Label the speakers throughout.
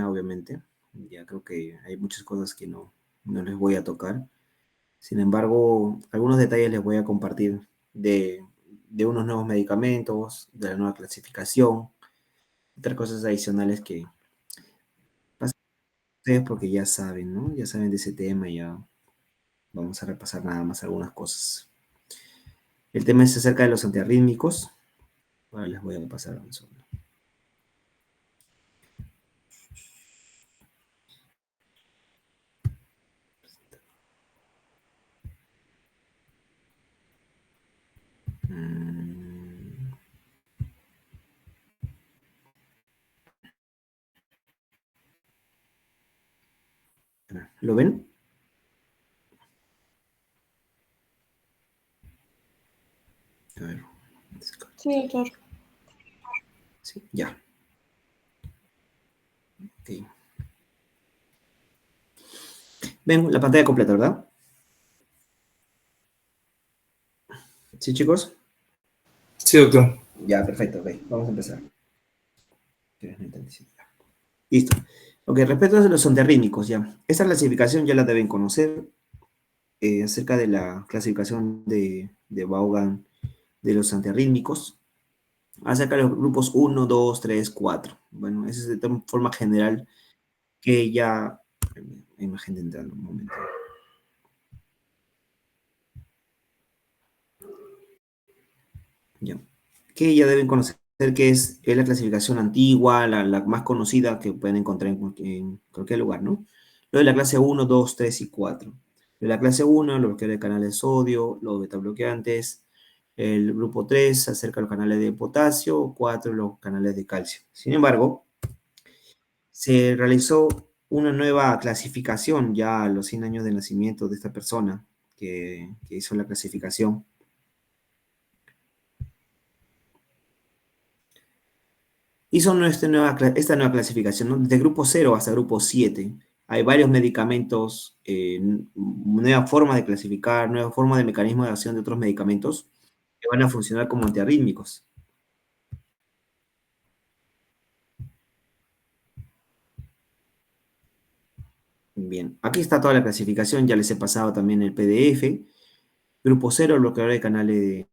Speaker 1: obviamente. Ya creo que hay muchas cosas que no les voy a tocar. Sin embargo, algunos detalles les voy a compartir de unos nuevos medicamentos, de la nueva clasificación, otras cosas adicionales que pasan ustedes porque ya saben, ¿no? Ya saben de ese tema, ya vamos a repasar nada más algunas cosas. El tema es acerca de los antiarrítmicos. Ahora les voy a pasar un segundo. Mm, ¿Lo ven? A ver.
Speaker 2: Sí, doctor.
Speaker 1: Sí, ya. Ok. Ven la pantalla completa, ¿verdad? ¿Sí, chicos?
Speaker 3: Sí, doctor.
Speaker 1: Ya, perfecto, ok. Vamos a empezar. Listo. Ok, respecto a los antiarrítmicos, ya. Esta clasificación ya la deben conocer, acerca de la clasificación de Vaughan de los antiarrítmicos, acerca de los grupos 1, 2, 3, 4. Bueno, esa es de forma general que ya... Hay más gente entrando, un momento. Ya. Que ya deben conocer que es la clasificación antigua, la más conocida que pueden encontrar en cualquier lugar, ¿no? Lo de la clase 1, 2, 3 y 4. De la clase 1, los bloqueadores de canales de sodio, los betabloqueantes. El grupo 3 acerca de los canales de potasio, 4 los canales de calcio. Sin embargo, se realizó una nueva clasificación ya a los 100 años de nacimiento de esta persona que hizo la clasificación. Hizo esta nueva clasificación, ¿no? Desde grupo 0 hasta grupo 7. Hay varios medicamentos, nuevas formas de clasificar, nuevas formas de mecanismo de acción de otros medicamentos que van a funcionar como antiarrítmicos. Bien, aquí está toda la clasificación, ya les he pasado también el PDF. Grupo 0, el bloqueador de canales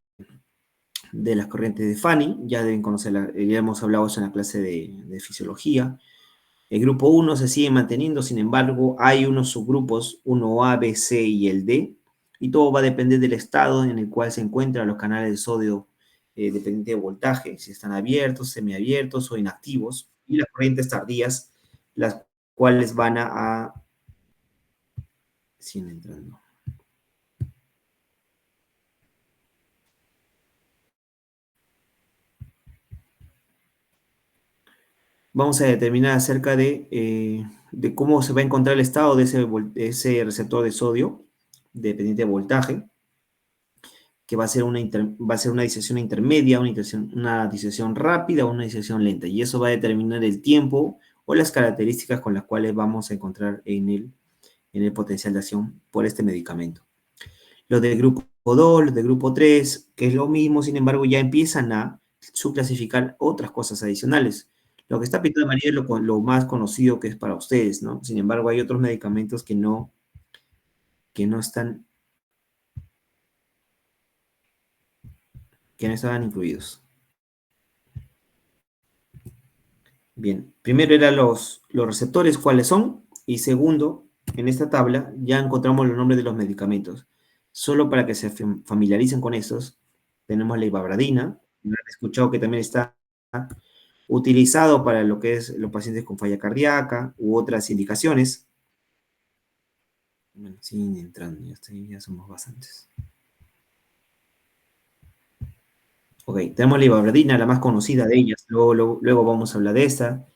Speaker 1: de las corrientes de Fanny, ya deben conocerla, ya hemos hablado eso en la clase de fisiología. El grupo 1 se sigue manteniendo, sin embargo, hay unos subgrupos, 1A, B, C y el D, y todo va a depender del estado en el cual se encuentran los canales de sodio dependiente de voltaje, si están abiertos, semiabiertos o inactivos, y las corrientes tardías, las cuales van siguen entrando. Vamos a determinar acerca de cómo se va a encontrar el estado de ese receptor de sodio dependiente de voltaje, que va a ser una disección intermedia, una disección rápida o una disección lenta. Y eso va a determinar el tiempo o las características con las cuales vamos a encontrar en el potencial de acción por este medicamento. Los del grupo 2, los del grupo 3, que es lo mismo, sin embargo, ya empiezan a subclasificar otras cosas adicionales. Lo que está pintado de amarillo es lo más conocido que es para ustedes, ¿no? Sin embargo, hay otros medicamentos que no están, que no estaban incluidos. Bien, primero eran los receptores, cuáles son, y segundo, en esta tabla ya encontramos los nombres de los medicamentos. Solo para que se familiaricen con estos, tenemos la ibabradina, han escuchado que también está utilizado para lo que es los pacientes con falla cardíaca u otras indicaciones. Bueno, siguen entrando, ya somos bastantes. Ok, tenemos la ibabradina, la más conocida de ellas, luego vamos a hablar de esta.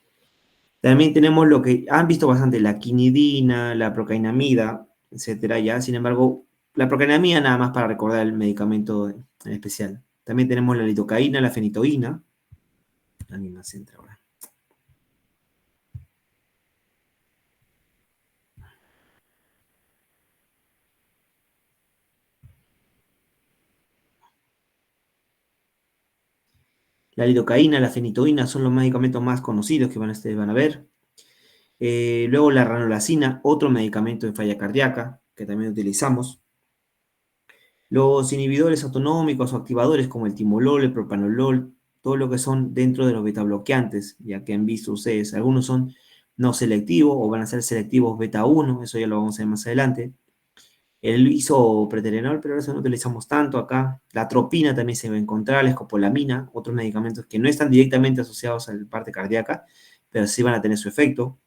Speaker 1: También tenemos lo que han visto bastante, la quinidina, la procainamida, etcétera, ya. Sin embargo, la procainamida nada más para recordar el medicamento en especial. También tenemos la lidocaína, la fenitoína. Alguien más entra ahora. La lidocaína, la fenitoína son los medicamentos más conocidos que ustedes van a ver. Luego la ranolacina, otro medicamento en falla cardíaca que también utilizamos. Los inhibidores autonómicos o activadores como el timolol, el propanolol, todo lo que son dentro de los betabloqueantes, ya que han visto ustedes, algunos son no selectivos o van a ser selectivos beta 1, eso ya lo vamos a ver más adelante. El isopreterenol, pero eso no utilizamos tanto acá. La atropina también se va a encontrar, la escopolamina, otros medicamentos que no están directamente asociados a la parte cardíaca, pero sí van a tener su efecto.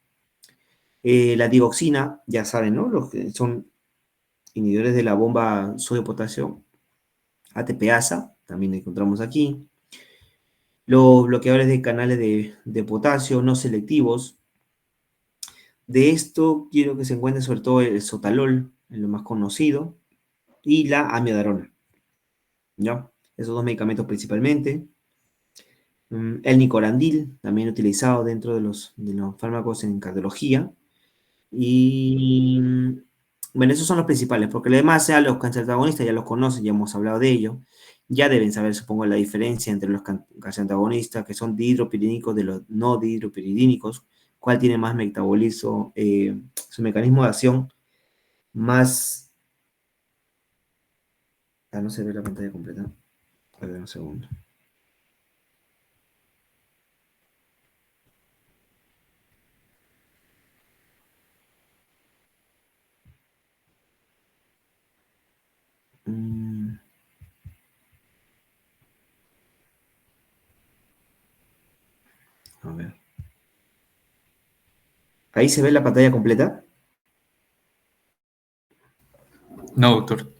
Speaker 1: La digoxina, ya saben, ¿no? Los que son inhibidores de la bomba sodio-potasio, ATPasa, también la encontramos aquí. Los bloqueadores de canales de potasio no selectivos. De esto quiero que se encuentre sobre todo el sotalol, lo más conocido, y la amiodarona. ¿Ya? Esos dos medicamentos principalmente. El nicorandil, también utilizado dentro de los fármacos en cardiología. Y bueno, esos son los principales, porque lo demás, ya los canceroantagonistas ya los conocen, ya hemos hablado de ello. Ya deben saber, supongo, la diferencia entre los canceroantagonistas que son dihidropiridínicos de los no dihidropiridínicos, cuál tiene más metabolismo, su mecanismo de acción más... Ah, no se ve la pantalla completa. A ver, un segundo. Mm, a ver. Ahí se ve la pantalla completa.
Speaker 3: No, doctor.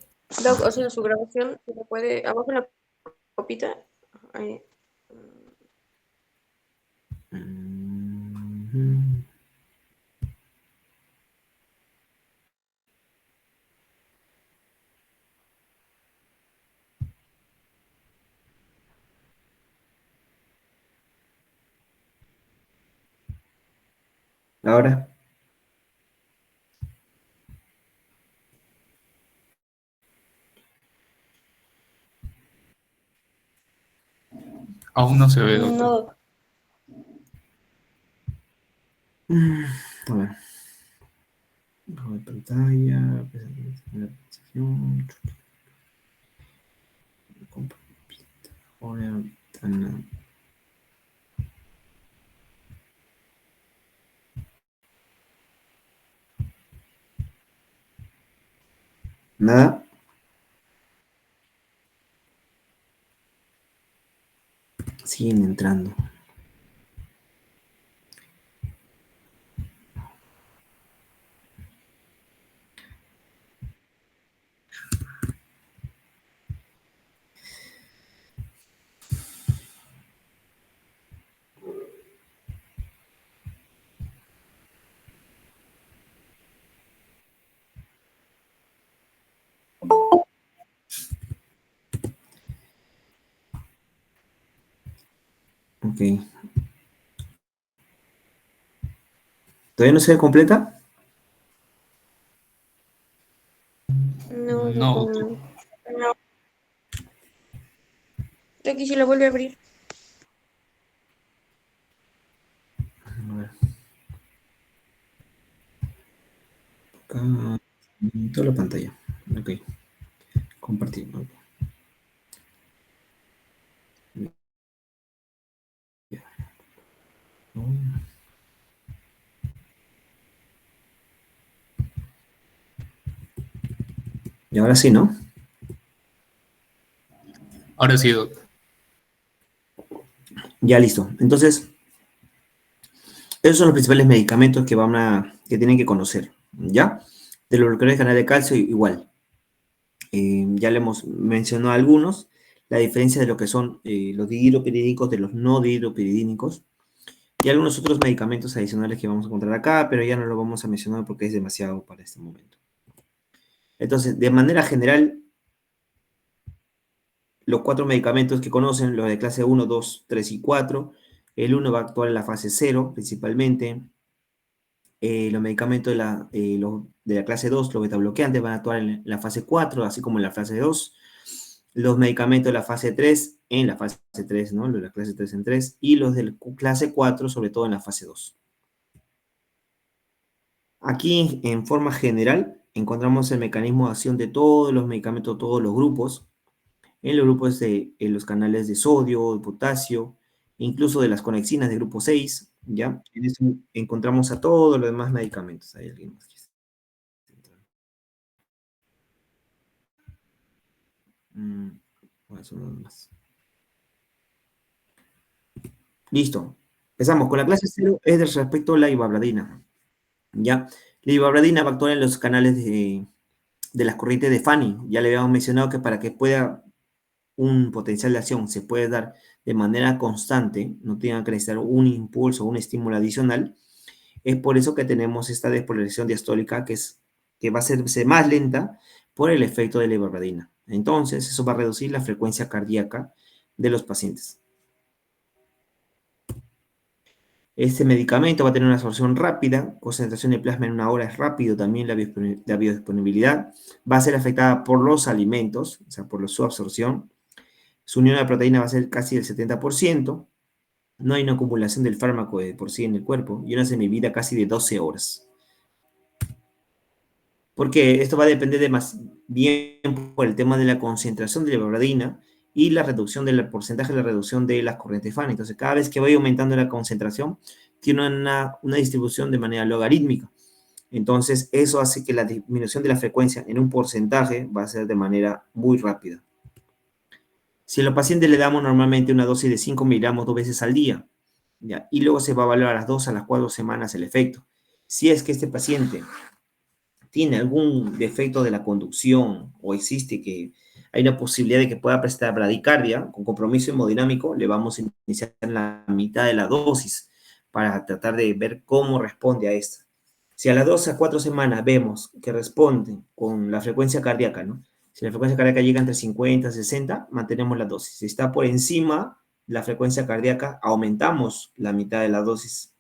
Speaker 2: Doc, o sea, en su grabación, se le puede, abajo en la copita, ahí.
Speaker 1: Mm, ahora.
Speaker 3: Aún no se ve,
Speaker 2: No,
Speaker 3: doctor.
Speaker 2: Doc.
Speaker 1: A ver. Bajo de pantalla. Presentación. Ahora, nada. Siguen entrando. Ok. ¿Todavía no se ve completa?
Speaker 2: No,
Speaker 3: No,
Speaker 2: Doc,
Speaker 3: doctor.
Speaker 2: no. No. Aquí se la vuelve a abrir.
Speaker 1: A ver. Acá. Toda la pantalla. Ok. Compartir. Ok. Ya. Y ahora sí, ¿no?
Speaker 3: Ahora sí, doctor.
Speaker 1: Ya listo. Entonces, esos son los principales medicamentos que tienen que conocer. ¿Ya? De los bloqueadores de canal de calcio, igual. Ya le hemos mencionado algunos. La diferencia de lo que son los dihidropiridínicos de los no dihidropiridínicos. Y algunos otros medicamentos adicionales que vamos a encontrar acá, pero ya no lo vamos a mencionar porque es demasiado para este momento. Entonces, de manera general, los cuatro medicamentos que conocen, los de clase 1, 2, 3 y 4, el 1 va a actuar en la fase 0 principalmente. Los medicamentos de la clase 2, los betabloqueantes, van a actuar en la fase 4, así como en la fase 2. Los medicamentos de la fase 3 en la fase 3, ¿no? Los de la clase 3 en 3. Y los de la clase 4, sobre todo en la fase 2. Aquí, en forma general, encontramos el mecanismo de acción de todos los medicamentos, todos los grupos, en los grupos en los canales de sodio, de potasio, incluso de las conexinas de grupo 6, ¿ya? En eso encontramos a todos los demás medicamentos. ¿Hay alguien más? Bueno, son unos más. Listo. Empezamos con la clase 0, es de respecto a la ibabradina, ¿ya? La ibabradina va a actuar en los canales de las corrientes de Fanny. Ya le habíamos mencionado que para que pueda un potencial de acción se puede dar de manera constante, no tenga que necesitar un impulso o un estímulo adicional, es por eso que tenemos esta despolarización diastólica que va a ser más lenta por el efecto de la ibabradina. Entonces, eso va a reducir la frecuencia cardíaca de los pacientes. Este medicamento va a tener una absorción rápida, concentración de plasma en 1 hora es rápido también la biodisponibilidad, va a ser afectada por los alimentos, o sea, por su absorción. Su unión a la proteína va a ser casi del 70%, no hay una acumulación del fármaco de por sí en el cuerpo y una semivida casi de 12 horas. Porque esto va a depender de más bien por el tema de la concentración de la ibabradina y la reducción del porcentaje de la reducción de las corrientes FAN. Entonces, cada vez que vaya aumentando la concentración, tiene una distribución de manera logarítmica. Entonces, eso hace que la disminución de la frecuencia en un porcentaje va a ser de manera muy rápida. Si a los pacientes le damos normalmente una dosis de 5 miligramos 2 veces al día, ¿ya? Y luego se va a evaluar a las 2 a las 4 semanas el efecto. Si es que este paciente tiene algún defecto de la conducción o existe que hay una posibilidad de que pueda presentar bradicardia con compromiso hemodinámico, le vamos a iniciar en la mitad de la dosis para tratar de ver cómo responde a esta. Si a las 2 a 4 semanas vemos que responde con la frecuencia cardíaca, ¿no? Si la frecuencia cardíaca llega entre 50 y 60, mantenemos la dosis. Si está por encima la frecuencia cardíaca, aumentamos la mitad de la dosis.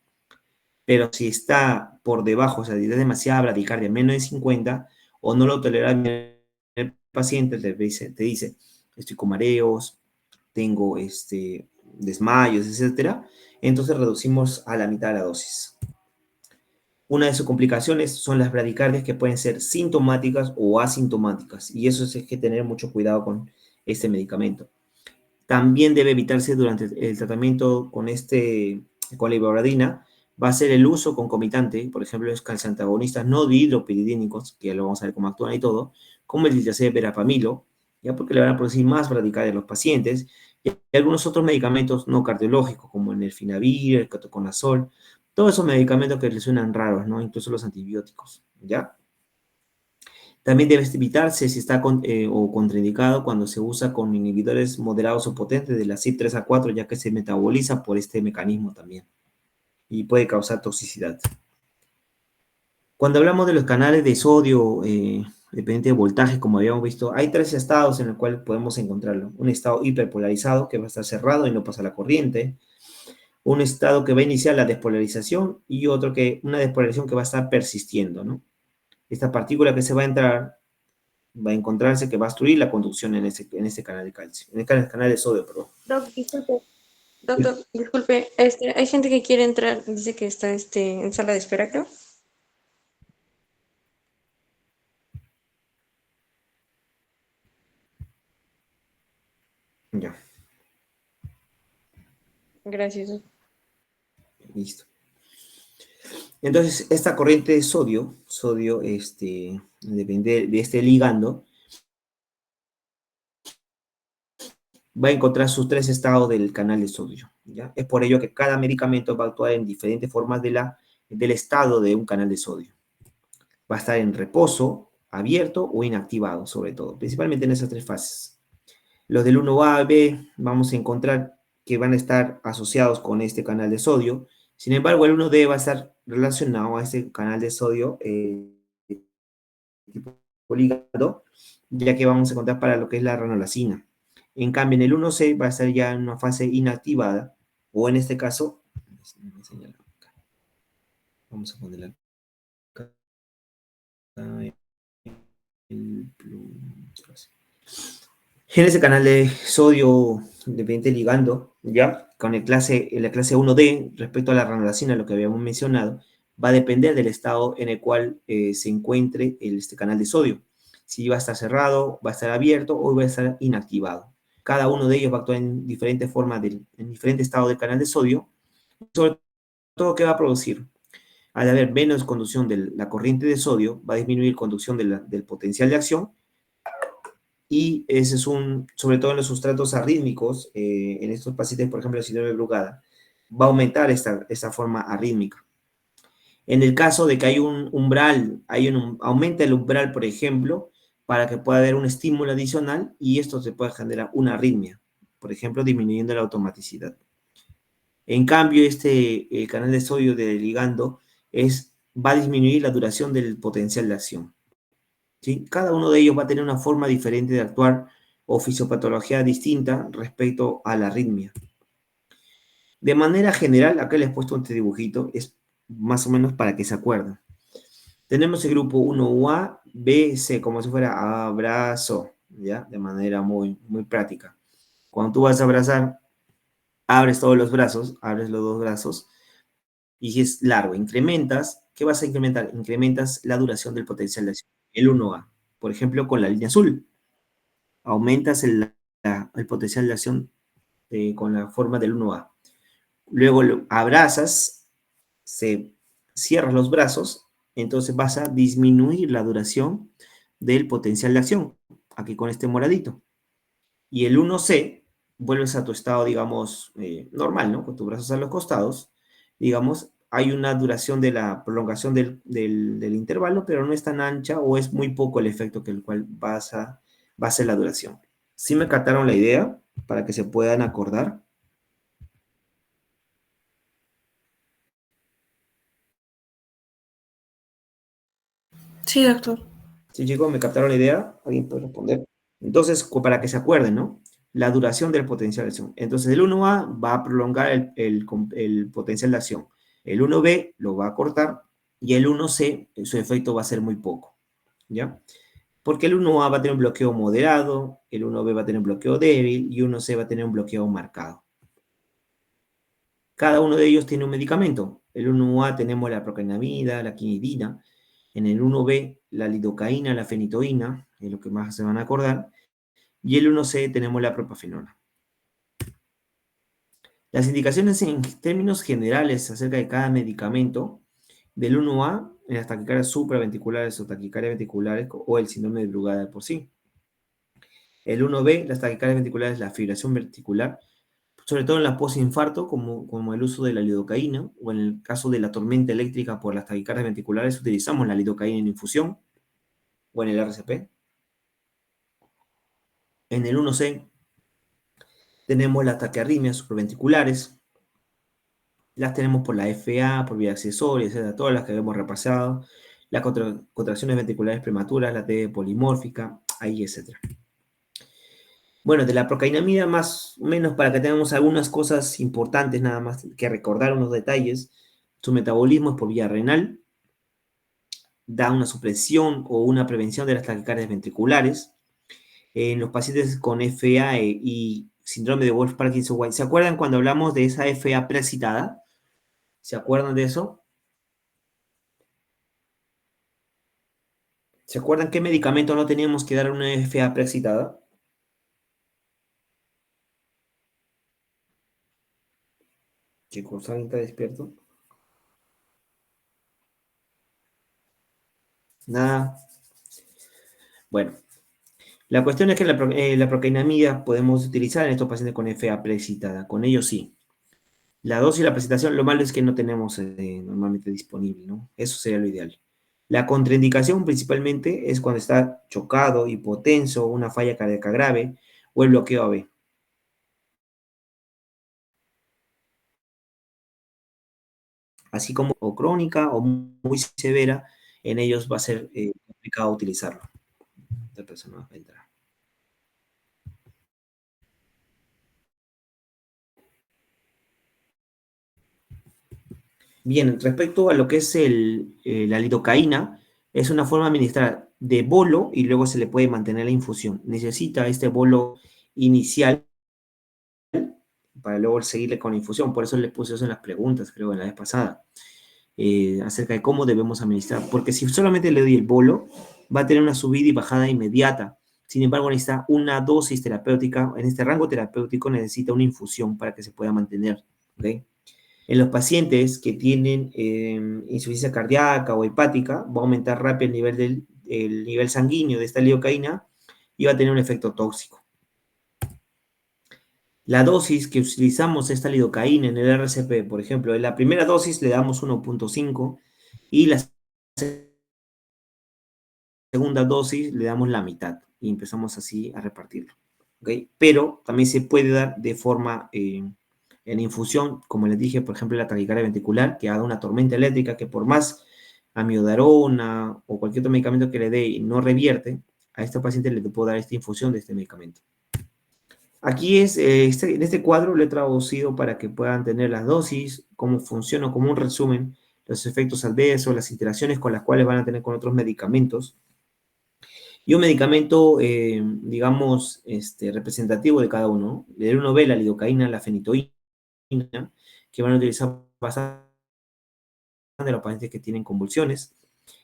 Speaker 1: Pero si está por debajo, o sea, si es demasiada bradicardia, menos de 50, o no lo tolera bien el paciente, te dice, estoy con mareos, tengo desmayos, etcétera, entonces reducimos a la mitad de la dosis. Una de sus complicaciones son las bradicardias que pueden ser sintomáticas o asintomáticas, y eso es que tener mucho cuidado con este medicamento. También debe evitarse durante el tratamiento con la ibabradina, va a ser el uso concomitante, por ejemplo, los calciantagonistas no dihidropiridínicos, que ya lo vamos a ver cómo actúan y todo, como el ditlacet verapamilo, ya porque le van a producir más bradicardia a los pacientes, y algunos otros medicamentos no cardiológicos, como el nerfinavir, el ketoconazol, todos esos medicamentos que les suenan raros, ¿no? Incluso los antibióticos, ¿ya? También debe evitarse si está o contraindicado cuando se usa con inhibidores moderados o potentes de la CYP3A4, ya que se metaboliza por este mecanismo también y puede causar toxicidad. Cuando hablamos de los canales de sodio dependiente de voltaje, como habíamos visto, hay 3 estados en los cuales podemos encontrarlo. Un estado hiperpolarizado, que va a estar cerrado y no pasa la corriente. Un estado que va a iniciar la despolarización y otro una despolarización que va a estar persistiendo, ¿no? Esta partícula que se va a entrar va a encontrarse que va a obstruir la conducción en este canal de calcio, en el canal de sodio, perdón.
Speaker 2: Doctor, disculpe, hay gente que quiere entrar, dice que está en sala de espera, creo.
Speaker 1: Ya,
Speaker 2: Gracias.
Speaker 1: listo. Entonces, esta corriente de sodio, depende de este ligando, va a encontrar sus 3 estados del canal de sodio, ¿ya? Es por ello que cada medicamento va a actuar en diferentes formas del estado de un canal de sodio. Va a estar en reposo, abierto o inactivado, sobre todo, principalmente en esas 3 fases. Los del 1A, B, vamos a encontrar que van a estar asociados con este canal de sodio. Sin embargo, el 1D va a estar relacionado a este canal de sodio tipo ligado, ya que vamos a encontrar para lo que es la ranolacina. En cambio, en el 1C va a estar ya en una fase inactivada, o en este caso, vamos a ponerla acá, en ese canal de sodio dependiente ligando, ¿ya? Con la clase 1D, respecto a la ranolacina, lo que habíamos mencionado, va a depender del estado en el cual se encuentre este canal de sodio. Si va a estar cerrado, va a estar abierto o va a estar inactivado. Cada uno de ellos va a actuar en diferente forma, en diferente estado del canal de sodio. Sobre todo, ¿qué va a producir? Al haber menos conducción de la corriente de sodio, va a disminuir conducción del potencial de acción, y ese es sobre todo en los sustratos arrítmicos, en estos pacientes, por ejemplo, el síndrome de Brugada, va a aumentar esta forma arrítmica. En el caso de que hay un umbral, aumenta el umbral, por ejemplo, para que pueda haber un estímulo adicional y esto se puede generar una arritmia, por ejemplo, disminuyendo la automaticidad. En cambio, el canal de sodio del ligando va a disminuir la duración del potencial de acción. ¿Sí? Cada uno de ellos va a tener una forma diferente de actuar o fisiopatología distinta respecto a la arritmia. De manera general, acá les he puesto este dibujito, es más o menos para que se acuerden. Tenemos el grupo 1A, B, C, como si fuera abrazo, ¿ya? De manera muy, muy práctica. Cuando tú vas a abrazar, abres todos los brazos, abres los dos brazos, y si es largo, incrementas, ¿qué vas a incrementar? Incrementas la duración del potencial de acción, el 1A. Por ejemplo, con la línea azul, aumentas el potencial de acción con la forma del 1A. Luego lo abrazas, cierras los brazos, entonces vas a disminuir la duración del potencial de acción, aquí con este moradito. Y el 1C, vuelves a tu estado, digamos, normal, ¿no? Con tus brazos a los costados, digamos, hay una duración de la prolongación del intervalo, pero no es tan ancha o es muy poco el efecto que el cual va a ser la duración. ¿Sí me captaron la idea? Para que se puedan acordar.
Speaker 2: Sí, doctor.
Speaker 1: Sí, chicos, ¿me captaron la idea? ¿Alguien puede responder? Entonces, para que se acuerden, ¿no? La duración del potencial de acción. Entonces, el 1A va a prolongar el potencial de acción. El 1B lo va a cortar y el 1C, su efecto va a ser muy poco, ¿ya? Porque el 1A va a tener un bloqueo moderado, el 1B va a tener un bloqueo débil y 1C va a tener un bloqueo marcado. Cada uno de ellos tiene un medicamento. El 1A tenemos la procainamida, la quinidina. En el 1B, la lidocaína, la fenitoína, es lo que más se van a acordar. Y el 1C tenemos la propafenona. Las indicaciones en términos generales acerca de cada medicamento, del 1A, en las taquicardias supraventriculares o taquicardias ventriculares o el síndrome de Brugada de por sí. El 1B, las taquicardias ventriculares, la fibrilación ventricular, sobre todo en la posinfarto, como el uso de la lidocaína, o en el caso de la tormenta eléctrica por las taquicardias ventriculares, utilizamos la lidocaína en infusión, o en el RCP. En el 1C tenemos las taquiarritmias supraventriculares, las tenemos por la FA, por vía accesoria, etc., todas las que hemos repasado, las contracciones ventriculares prematuras, la T polimórfica, ahí, etc. Bueno, de la procainamida, más o menos para que tengamos algunas cosas importantes nada más que recordar, unos detalles. Su metabolismo es por vía renal, da una supresión o una prevención de las taquicardias ventriculares. En los pacientes con FA y síndrome de Wolff-Parkinson-White, ¿se acuerdan cuando hablamos de esa FA precitada? ¿Se acuerdan de eso? ¿Se acuerdan qué medicamento no teníamos que dar a una FA preexcitada? Chicos, ¿alguien está despierto? Nada. Bueno, la cuestión es que la procainamida podemos utilizar en estos pacientes con FA preexcitada. Con ellos sí. La dosis y la presentación, lo malo es que no tenemos normalmente disponible, ¿no? Eso sería lo ideal. La contraindicación principalmente es cuando está chocado, hipotenso, una falla cardíaca grave o el bloqueo AB. Así como o crónica o muy severa, en ellos va a ser complicado utilizarlo. Esta persona va a entrar. Bien, respecto a lo que es la lidocaína, es una forma de administrar de bolo y luego se le puede mantener la infusión. Necesita este bolo inicial para luego seguirle con la infusión. Por eso le puse eso en las preguntas, creo, en la vez pasada. acerca de cómo debemos administrar, porque si solamente le doy el bolo, va a tener una subida y bajada inmediata. Sin embargo, necesita una dosis terapéutica, en este rango terapéutico necesita una infusión para que se pueda mantener, ¿ok? En los pacientes que tienen insuficiencia cardíaca o hepática, va a aumentar rápido el nivel sanguíneo de esta lidocaína y va a tener un efecto tóxico. La dosis que utilizamos esta lidocaína en el RCP, por ejemplo, en la primera dosis le damos 1.5 y la segunda dosis le damos la mitad y empezamos así a repartirlo, ¿ok? Pero también se puede dar de forma en infusión, como les dije, por ejemplo, la taquicardia ventricular, que haga una tormenta eléctrica que por más amiodarona o cualquier otro medicamento que le dé y no revierte, a este paciente le puedo dar esta infusión de este medicamento. Aquí en este cuadro lo he traducido para que puedan tener las dosis, cómo funciona, como un resumen, los efectos adversos, las interacciones con las cuales van a tener con otros medicamentos. Y un medicamento, digamos, representativo de cada uno. Del 1B, la lidocaína, la fenitoína, que van a utilizar bastante de los pacientes que tienen convulsiones.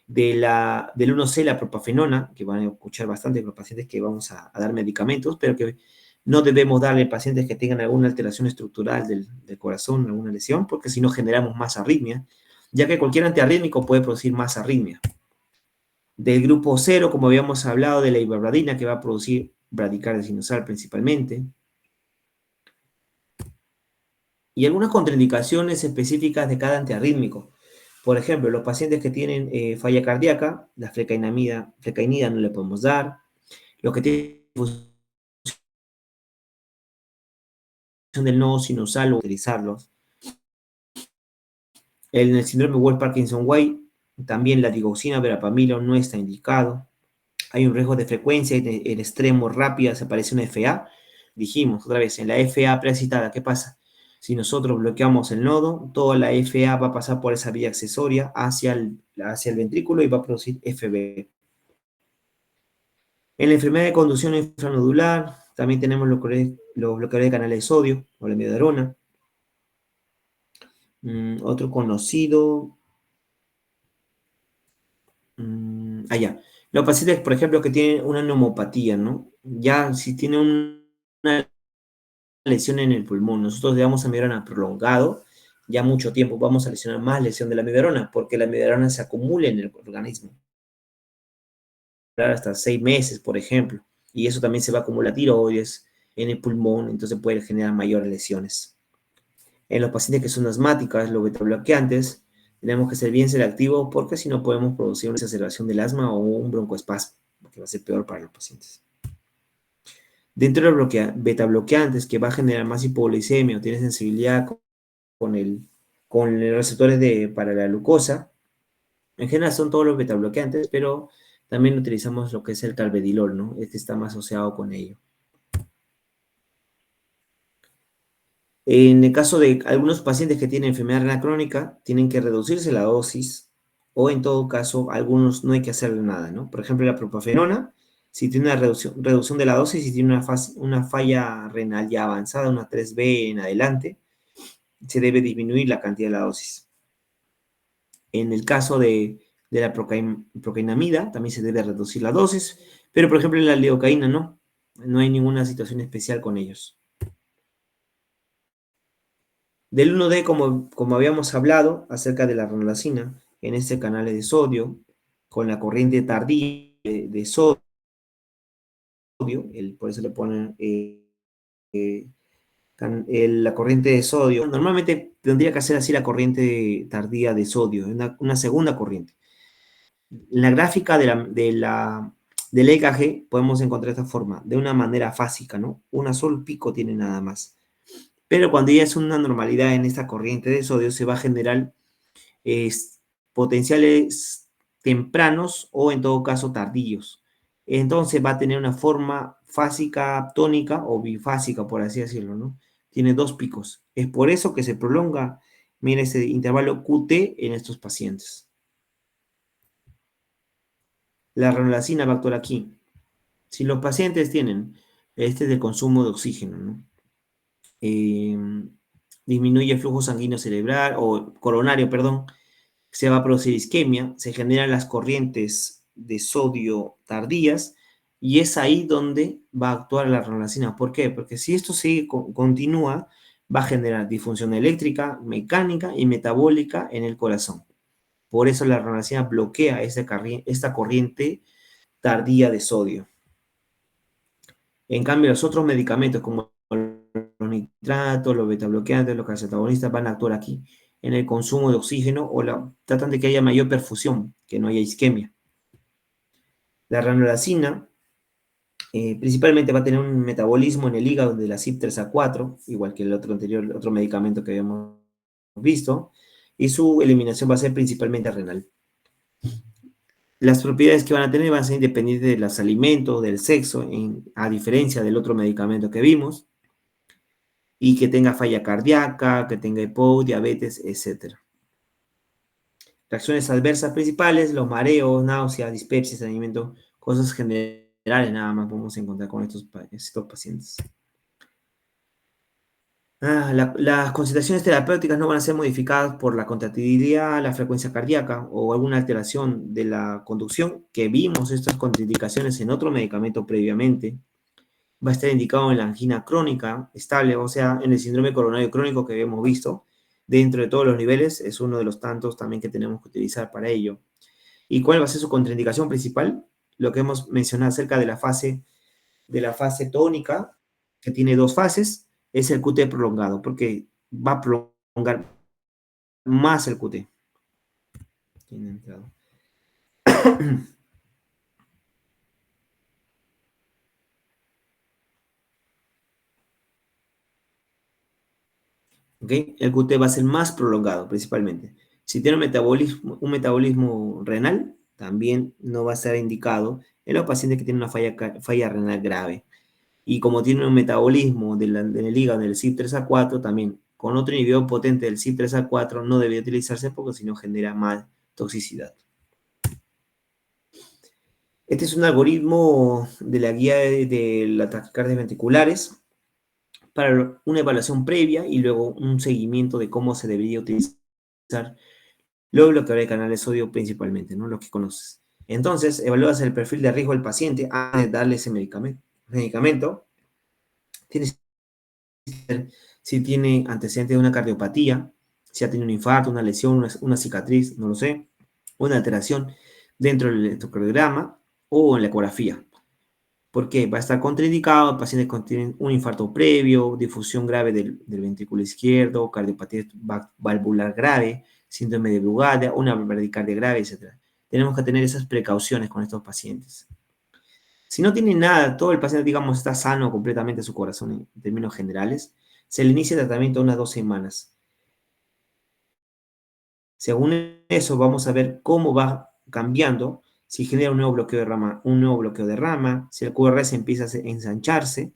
Speaker 1: Del 1C, la propafenona, que van a escuchar bastante con los pacientes que vamos a dar medicamentos, pero que no debemos darle a pacientes que tengan alguna alteración estructural del corazón, alguna lesión, porque si no generamos más arritmia, ya que cualquier antiarrítmico puede producir más arritmia. Del grupo 0, como habíamos hablado, de la ibarbadina, que va a producir bradicardia sinusal principalmente. Y algunas contraindicaciones específicas de cada antiarrítmico. Por ejemplo, los pacientes que tienen falla cardíaca, la flecainida no le podemos dar. Los que tienen difusión del nodo sinusal, utilizarlos. En el síndrome Wolff-Parkinson-White, también la digoxina, verapamilo no está indicado. Hay un riesgo de frecuencia en extremo rápida, se aparece una FA. Dijimos otra vez, en la FA precitada, ¿qué pasa? Si nosotros bloqueamos el nodo, toda la FA va a pasar por esa vía accesoria hacia el ventrículo y va a producir FB. En la enfermedad de conducción infranodular, también tenemos los bloqueadores de canales de sodio o la amiodarona. Otro conocido. Ya. Los pacientes, por ejemplo, que tienen una neumopatía, ¿no? Ya si tienen una lesión en el pulmón, nosotros le damos amiodarona prolongado, ya mucho tiempo vamos a lesionar más lesión de la amiodarona, porque la amiodarona se acumula en el organismo. Hasta 6 meses, por ejemplo, y eso también se va a acumular tiroides en el pulmón, entonces puede generar mayores lesiones. En los pacientes que son asmáticas, los betabloqueantes, tenemos que ser bien selectivos porque si no podemos producir una exacerbación del asma o un broncoespasmo, que va a ser peor para los pacientes. Dentro de los betabloqueantes, que va a generar más hipoglucemia o tiene sensibilidad con los receptores para la glucosa, en general son todos los betabloqueantes, pero también utilizamos lo que es el carvedilol, ¿no? Este está más asociado con ello. En el caso de algunos pacientes que tienen enfermedad renal crónica, tienen que reducirse la dosis, o en todo caso, algunos no hay que hacerle nada, ¿no? Por ejemplo, la propafenona, si tiene una reducción de la dosis, si tiene una falla renal ya avanzada, una 3B en adelante, se debe disminuir la cantidad de la dosis. En el caso de la procainamida, también se debe reducir la dosis, pero por ejemplo en la lidocaína no hay ninguna situación especial con ellos. Del 1D, como habíamos hablado, acerca de la ranolacina, en este canal de sodio, con la corriente tardía de sodio, por eso le ponen la corriente de sodio. Normalmente tendría que hacer así la corriente tardía de sodio, una segunda corriente. En la gráfica del EKG podemos encontrar esta forma, de una manera fásica, ¿no? Un solo pico tiene nada más. Pero cuando ya es una normalidad en esta corriente de sodio, se va a generar potenciales tempranos o en todo caso tardíos. Entonces va a tener una forma fásica tónica o bifásica, por así decirlo, ¿no? Tiene dos picos. Es por eso que se prolonga, mira, ese intervalo QT en estos pacientes. La ranolacina va a actuar aquí. Si los pacientes tienen del consumo de oxígeno, ¿no? Disminuye el flujo sanguíneo cerebral o coronario, perdón, se va a producir isquemia, se generan las corrientes de sodio tardías, y es ahí donde va a actuar la renalcina. ¿Por qué? Porque si esto sigue, continúa, va a generar disfunción eléctrica, mecánica y metabólica en el corazón. Por eso la renalcina bloquea esta corriente tardía de sodio. En cambio, los otros medicamentos como los nitratos, los betabloqueantes, los calcetonistas van a actuar aquí en el consumo de oxígeno tratan de que haya mayor perfusión, que no haya isquemia. La ranolacina principalmente va a tener un metabolismo en el hígado de la CYP3A4, igual que el otro anterior, otro medicamento que habíamos visto, y su eliminación va a ser principalmente renal. Las propiedades que van a tener van a ser independientes de los alimentos, del sexo, a diferencia del otro medicamento que vimos, y que tenga falla cardíaca, que tenga EPOC, diabetes, etc. Reacciones adversas principales, los mareos, náuseas, dispepsia, estreñimiento, cosas generales nada más podemos encontrar con estos pacientes. Las concentraciones terapéuticas no van a ser modificadas por la contractilidad, la frecuencia cardíaca o alguna alteración de la conducción, que vimos estas contraindicaciones en otro medicamento previamente. Va a estar indicado en la angina crónica estable, o sea, en el síndrome coronario crónico que habíamos visto. Dentro de todos los niveles, es uno de los tantos también que tenemos que utilizar para ello. ¿Y cuál va a ser su contraindicación principal? Lo que hemos mencionado acerca de la fase tónica, que tiene dos fases, es el QT prolongado, porque va a prolongar más el QT. Tiene entrado. ¿Okay? El QT va a ser más prolongado, principalmente. Si tiene un metabolismo renal, también no va a ser indicado en los pacientes que tienen una falla renal grave. Y como tiene un metabolismo en el hígado del CYP3A4, también con otro inhibidor potente del CYP3A4 no debe utilizarse porque si no genera más toxicidad. Este es un algoritmo de la guía de las taquicardias ventriculares para una evaluación previa y luego un seguimiento de cómo se debería utilizar luego lo que habrá de canal de sodio principalmente, ¿no? Lo que conoces. Entonces, evalúas el perfil de riesgo del paciente antes de darle ese medicamento. Tienes que ver si tiene antecedentes de una cardiopatía, si ha tenido un infarto, una lesión, una cicatriz, no lo sé, una alteración dentro del electrocardiograma o en la ecografía. ¿Por qué? Va a estar contraindicado en pacientes que tienen un infarto previo, difusión grave del ventrículo izquierdo, cardiopatía valvular grave, síndrome de Brugada, una bradicardia grave, etc. Tenemos que tener esas precauciones con estos pacientes. Si no tiene nada, todo el paciente, digamos, está sano completamente su corazón en términos generales, se le inicia el tratamiento unas 2 semanas. Según eso, vamos a ver cómo va cambiando, si genera un nuevo bloqueo de rama, si el QRS empieza a ensancharse.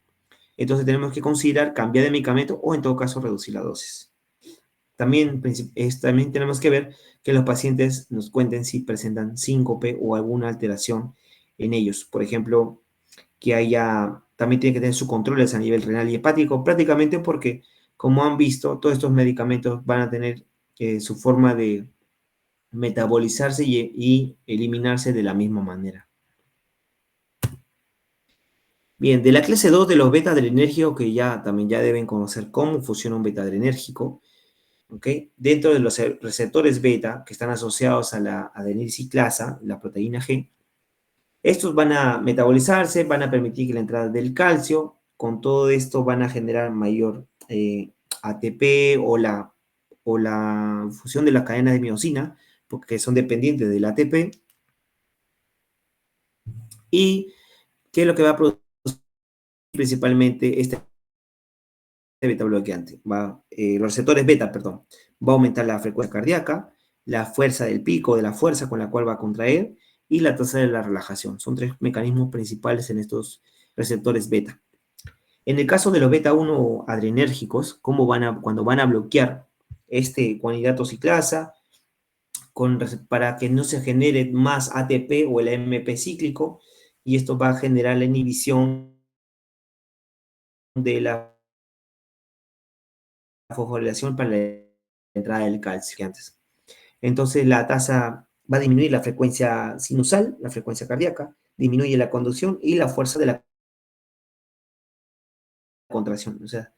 Speaker 1: Entonces tenemos que considerar cambiar de medicamento o en todo caso reducir la dosis. También tenemos que ver que los pacientes nos cuenten si presentan síncope o alguna alteración en ellos. Por ejemplo, también tiene que tener sus controles a nivel renal y hepático, prácticamente porque, como han visto, todos estos medicamentos van a tener su forma de metabolizarse y eliminarse de la misma manera. Bien, de la clase 2 de los beta-adrenérgicos, que también ya deben conocer cómo funciona un beta-adrenérgico, ¿ok? Dentro de los receptores beta, que están asociados a la adenilciclasa, la proteína G, estos van a metabolizarse, van a permitir la entrada del calcio, con todo esto van a generar mayor ATP o la fusión de las cadenas de miosina, porque son dependientes del ATP. ¿Y qué es lo que va a producir principalmente este beta bloqueante? Los receptores beta, perdón, va a aumentar la frecuencia cardíaca, la fuerza del pico, de la fuerza con la cual va a contraer, y la tasa de la relajación. Son 3 mecanismos principales en estos receptores beta. En el caso de los beta 1 adrenérgicos, cuando van a bloquear este guanidato ciclasa para que no se genere más ATP o el AMP cíclico, y esto va a generar la inhibición de la fosforilación para la entrada del calcio que antes. Entonces la tasa va a disminuir la frecuencia sinusal, la frecuencia cardíaca, disminuye la conducción y la fuerza de la contracción. O sea,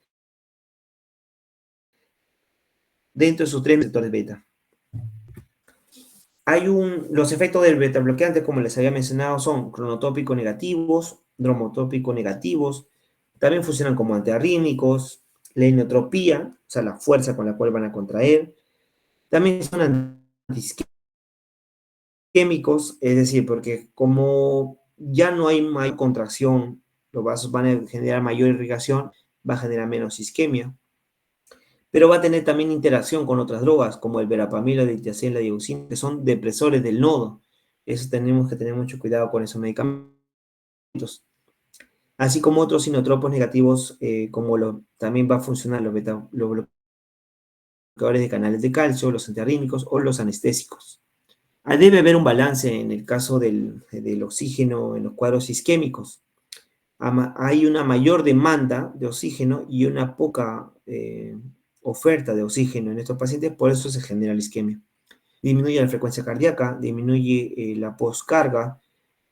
Speaker 1: dentro de sus tres receptores beta. Los efectos del beta bloqueante, como les había mencionado, son cronotópicos negativos, dromotópicos negativos, también funcionan como antiarrítmicos, la inotropía, o sea, la fuerza con la cual van a contraer, también son antiisquémicos, es decir, porque como ya no hay mayor contracción, los vasos van a generar mayor irrigación, va a generar menos isquemia, pero va a tener también interacción con otras drogas, como el verapamil, la diltiazem, la dioxina, que son depresores del nodo. Eso tenemos que tener mucho cuidado con esos medicamentos. Así como otros inotropos negativos, también va a funcionar los bloqueadores de canales de calcio, los antiarrítmicos o los anestésicos. Debe haber un balance en el caso del oxígeno en los cuadros isquémicos. Hay una mayor demanda de oxígeno y una poca oferta de oxígeno en estos pacientes, por eso se genera la isquemia. Disminuye la frecuencia cardíaca, disminuye la postcarga,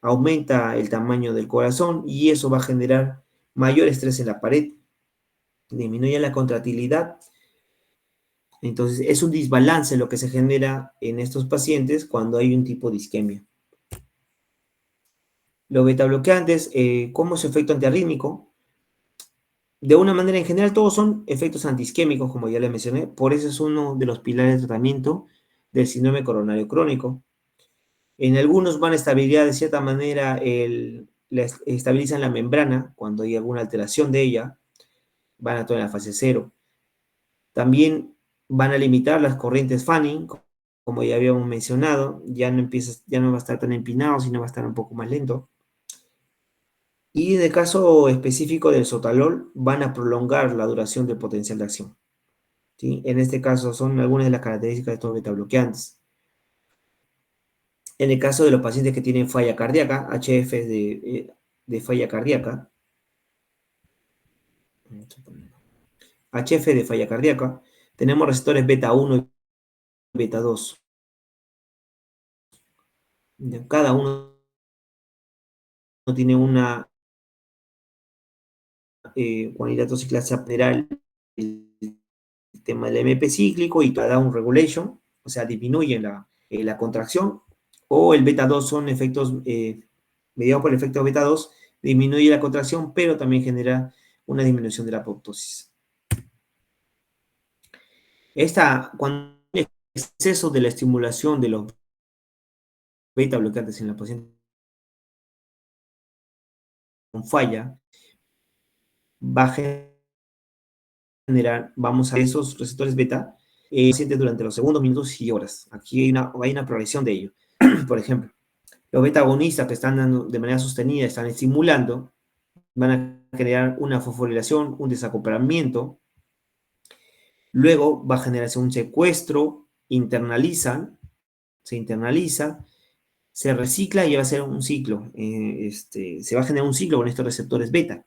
Speaker 1: aumenta el tamaño del corazón y eso va a generar mayor estrés en la pared, disminuye la contractilidad. Entonces es un desbalance lo que se genera en estos pacientes cuando hay un tipo de isquemia. Los betabloqueantes, como su efecto antiarrítmico, de una manera en general todos son efectos antiisquémicos, como ya les mencioné, por eso es uno de los pilares de tratamiento del síndrome coronario crónico. En algunos van a estabilizar de cierta manera, estabilizan la membrana cuando hay alguna alteración de ella, van a actuar en la fase 0. También van a limitar las corrientes Fanning, como ya habíamos mencionado, ya no va a estar tan empinado, sino va a estar un poco más lento. Y en el caso específico del sotalol, van a prolongar la duración del potencial de acción. ¿Sí? En este caso son algunas de las características de estos betabloqueantes. En el caso de los pacientes que tienen falla cardíaca, HF de falla cardíaca, HF de falla cardíaca, tenemos receptores beta 1 y beta 2. Cada uno tiene una cuanidad ciclasa general, el tema del MP cíclico y da un regulation, o sea, disminuye la contracción, o el beta 2 son efectos mediados por el efecto beta 2, disminuye la contracción, pero también genera una disminución de la apoptosis. Cuando hay exceso de la estimulación de los beta bloqueantes en la paciente con falla, va a generar, vamos a esos receptores beta, pacientes durante los segundos, minutos y horas. Aquí hay una progresión de ello. Por ejemplo, los beta agonistas que están dando de manera sostenida, están estimulando, van a generar una fosforilación, un desacoplamiento. Luego va a generarse un secuestro, se internaliza, se recicla y va a ser un ciclo. Se va a generar un ciclo con estos receptores beta.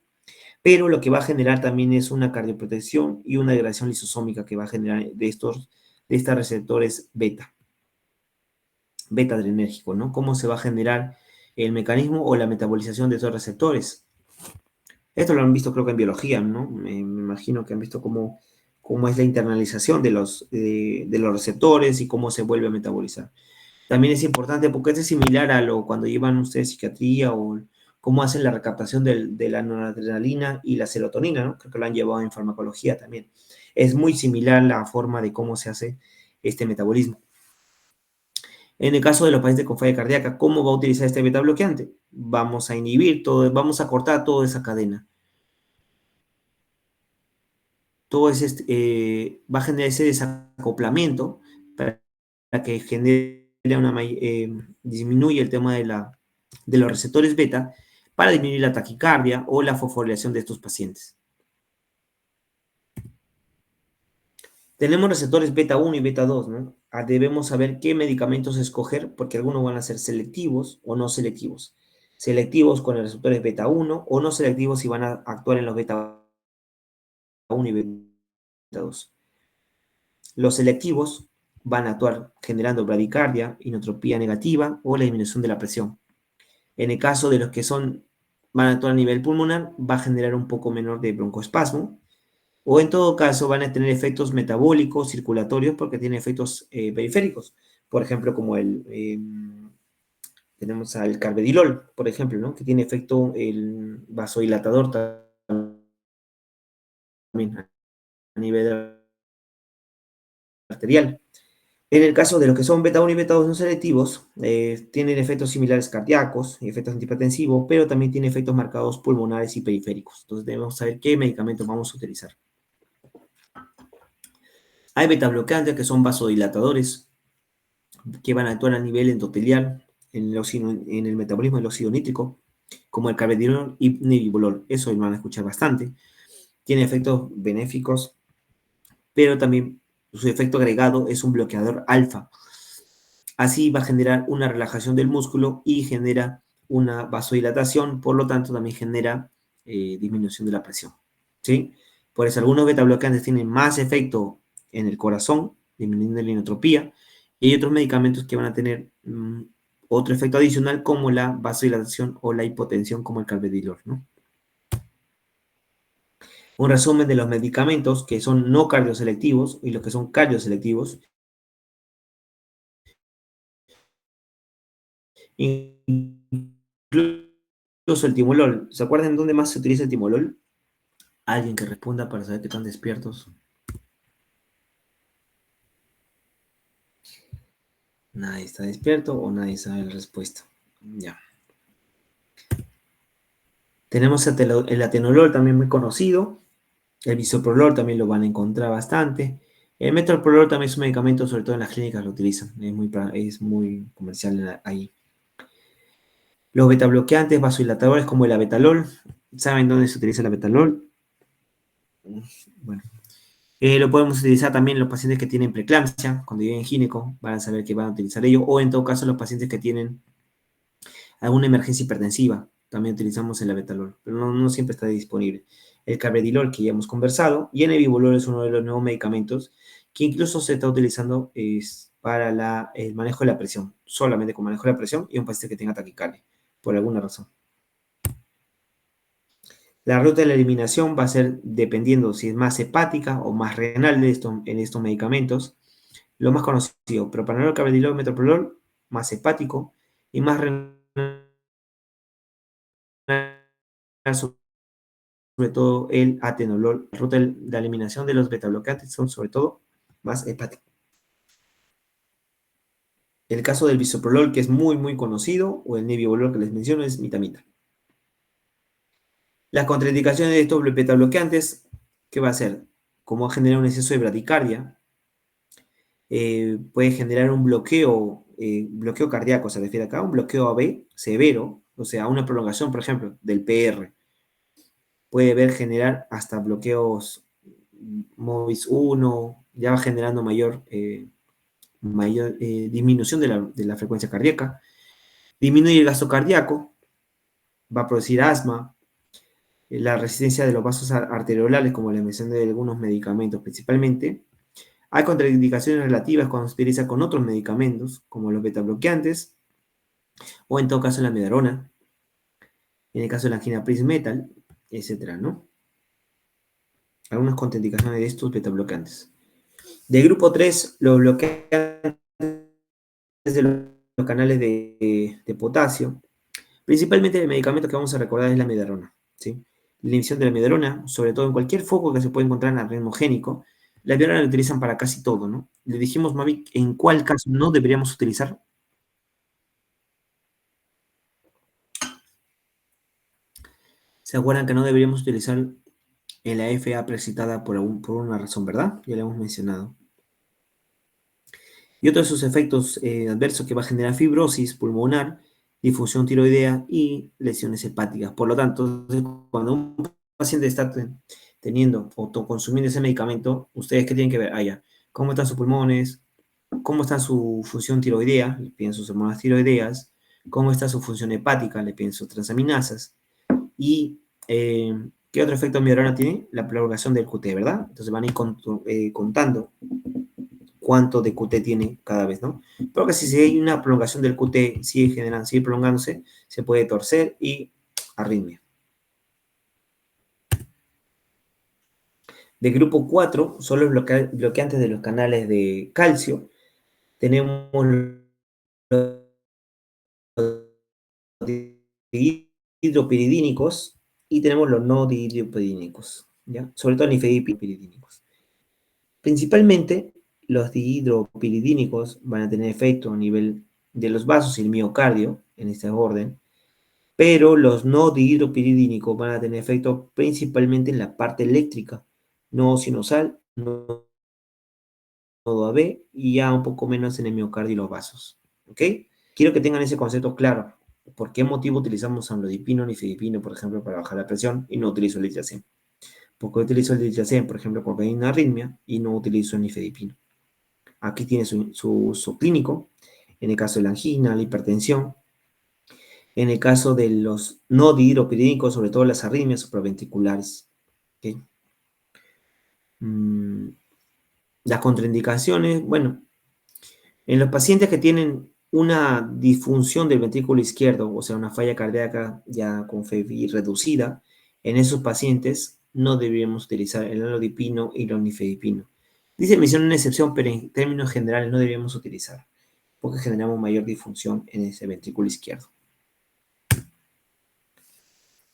Speaker 1: Pero lo que va a generar también es una cardioprotección y una degradación lisosómica que va a generar de estos receptores beta adrenérgico, ¿no? ¿Cómo se va a generar el mecanismo o la metabolización de estos receptores? Esto lo han visto creo que en biología, ¿no? Me imagino que han visto cómo es la internalización de los receptores y cómo se vuelve a metabolizar. También es importante porque esto es similar a cuando llevan ustedes psiquiatría o cómo hacen la recaptación de la noradrenalina y la serotonina, ¿no? Creo que lo han llevado en farmacología también. Es muy similar la forma de cómo se hace este metabolismo. En el caso de los pacientes con falla cardíaca, ¿cómo va a utilizar este beta bloqueante? Vamos a inhibir todo, vamos a cortar toda esa cadena. Todo va a generar ese desacoplamiento para que disminuya el tema de los receptores beta para disminuir la taquicardia o la fosforilación de estos pacientes. Tenemos receptores beta 1 y beta 2, ¿no? Debemos saber qué medicamentos escoger porque algunos van a ser selectivos o no selectivos. Selectivos con los receptores beta 1 o no selectivos si van a actuar en los beta 1 y beta 2. Los selectivos van a actuar generando bradicardia, inotropía negativa o la disminución de la presión. En el caso de los que van a actuar a nivel pulmonar, va a generar un poco menor de broncoespasmo, o en todo caso van a tener efectos metabólicos, circulatorios, porque tienen efectos periféricos, por ejemplo, como tenemos al carvedilol, por ejemplo, ¿no? Que tiene efecto el vasodilatador también a nivel arterial. En el caso de los que son beta 1 y beta 2 no selectivos, tienen efectos similares cardíacos, efectos antihipertensivos, pero también tienen efectos marcados pulmonares y periféricos. Entonces debemos saber qué medicamentos vamos a utilizar. Hay beta bloqueantes que son vasodilatadores, que van a actuar a nivel endotelial en el metabolismo del óxido nítrico, como el carvedilol y nebivolol. Eso lo van a escuchar bastante. Tiene efectos benéficos, pero también su efecto agregado es un bloqueador alfa. Así va a generar una relajación del músculo y genera una vasodilatación, por lo tanto también genera disminución de la presión, ¿sí? Por eso algunos beta bloqueantes tienen más efecto en el corazón, disminuyendo la inotropía, y hay otros medicamentos que van a tener otro efecto adicional como la vasodilatación o la hipotensión como el carvedilol, ¿no? Un resumen de los medicamentos que son no cardioselectivos y los que son cardioselectivos. Incluso el timolol. ¿Se acuerdan dónde más se utiliza el timolol? Alguien que responda para saber que están despiertos. Nadie está despierto o nadie sabe la respuesta. Ya. Tenemos el atenolol también muy conocido. El bisoprolol también lo van a encontrar bastante. El metoprolol también es un medicamento, sobre todo en las clínicas lo utilizan. Es muy comercial ahí. Los betabloqueantes vasodilatadores como el abetalol. ¿Saben dónde se utiliza el abetalol? Bueno. Lo podemos utilizar también en los pacientes que tienen preeclampsia, cuando lleguen gineco, van a saber que van a utilizar ello, o en todo caso los pacientes que tienen alguna emergencia hipertensiva, también utilizamos el abetalol, pero no siempre está disponible. El carvedilol, que ya hemos conversado, y el nebivolol es uno de los nuevos medicamentos que incluso se está utilizando para el manejo de la presión, solamente con manejo de la presión y un paciente que tenga taquicardia, por alguna razón. La ruta de la eliminación va a ser dependiendo si es más hepática o más renal en estos medicamentos. Lo más conocido, propranolol, carvedilol, metoprolol, más hepático y más renal, sobre todo el atenolol. La ruta de eliminación de los betabloqueantes son sobre todo más hepáticos. El caso del bisoprolol, que es muy conocido, o el nebivolol que les menciono, es mitamita. Las contraindicaciones de estos betabloqueantes, ¿qué va a hacer? Como va a generar un exceso de bradicardia, puede generar un bloqueo cardíaco, se refiere acá, un bloqueo AB severo, o sea, una prolongación, por ejemplo, del PR. Puede generar hasta bloqueos MOVIS 1, ya va generando mayor disminución de la frecuencia cardíaca. Disminuye el gasto cardíaco, va a producir asma, la resistencia de los vasos arteriolales, como la mencioné de algunos medicamentos principalmente. Hay contraindicaciones relativas cuando se utiliza con otros medicamentos, como los betabloqueantes, o en todo caso la amiodarona, en el caso de la angina Prince-Metal, etcétera, ¿no? Algunas contraindicaciones de estos betabloqueantes. De grupo 3, los bloqueantes de los canales de potasio. Principalmente el medicamento que vamos a recordar es la amiodarona, ¿sí? La inhibición de la amiodarona, sobre todo en cualquier foco que se puede encontrar en adrenogénico, la amiodarona la utilizan para casi todo, ¿no? Le dijimos, Mavi, en cuál caso no deberíamos utilizar. ¿Se acuerdan que no deberíamos utilizar en la FA precitada por una razón, verdad? Ya lo hemos mencionado. Y otros de sus efectos adversos que va a generar fibrosis pulmonar, difusión tiroidea y lesiones hepáticas. Por lo tanto, cuando un paciente está teniendo o consumiendo ese medicamento, ¿ustedes qué tienen que ver? Ya, ¿cómo están sus pulmones? ¿Cómo está su función tiroidea? Le piden sus hormonas tiroideas. ¿Cómo está su función hepática? Le piden sus transaminasas. Y ¿qué otro efecto amiodarona tiene? La prolongación del QT, ¿verdad? Entonces van a ir contando cuánto de QT tiene cada vez, ¿no? Pero que si hay una prolongación del QT, sigue prolongándose, se puede torcer y arritmia. De grupo 4, son los bloqueantes de los canales de calcio. Tenemos los dihidropiridínicos y tenemos los no dihidropiridínicos, ¿ya? Sobre todo nifedipiridínicos. Principalmente, los dihidropiridínicos van a tener efecto a nivel de los vasos y el miocardio, en este orden, pero los no dihidropiridínicos van a tener efecto principalmente en la parte eléctrica, no sinusal, no nodo AB y ya un poco menos en el miocardio y los vasos, ¿ok? Quiero que tengan ese concepto claro. ¿Por qué motivo utilizamos amlodipino, nifedipino, por ejemplo, para bajar la presión y no utilizo el litracén? Porque utilizo el litracén, por ejemplo, cuando hay una arritmia y no utilizo el nifedipino. Aquí tiene su uso clínico, en el caso de la angina, la hipertensión, en el caso de los no dihidropiridínicos, sobre todo las arritmias supraventriculares. ¿Okay? Las contraindicaciones, bueno, en los pacientes que tienen una disfunción del ventrículo izquierdo, o sea, una falla cardíaca ya con FEV reducida, en esos pacientes no deberíamos utilizar el amlodipino y el nifedipino. Dice, menciona una excepción, pero en términos generales no deberíamos utilizar, porque generamos mayor disfunción en ese ventrículo izquierdo.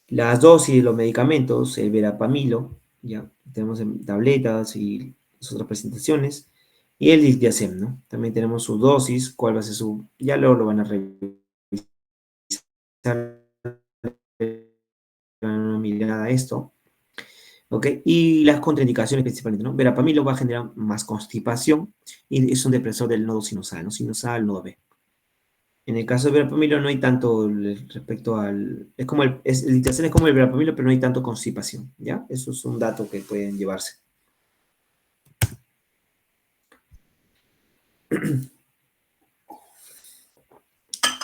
Speaker 1: Las dosis de los medicamentos, el verapamilo, ya tenemos en tabletas y las otras presentaciones, y el diltiazem, ¿no? También tenemos su dosis, cuál va a ser su, ya luego lo van a revisar, una mirada a esto, ¿ok? Y las contraindicaciones principalmente, ¿no? Verapamilo va a generar más constipación y es un depresor del nodo sinusal, ¿no? Sinusal, nodo B. En el caso del verapamilo no hay tanto respecto al... Es como el diltiazem es como el verapamilo, pero no hay tanto constipación, ¿ya? Eso es un dato que pueden llevarse.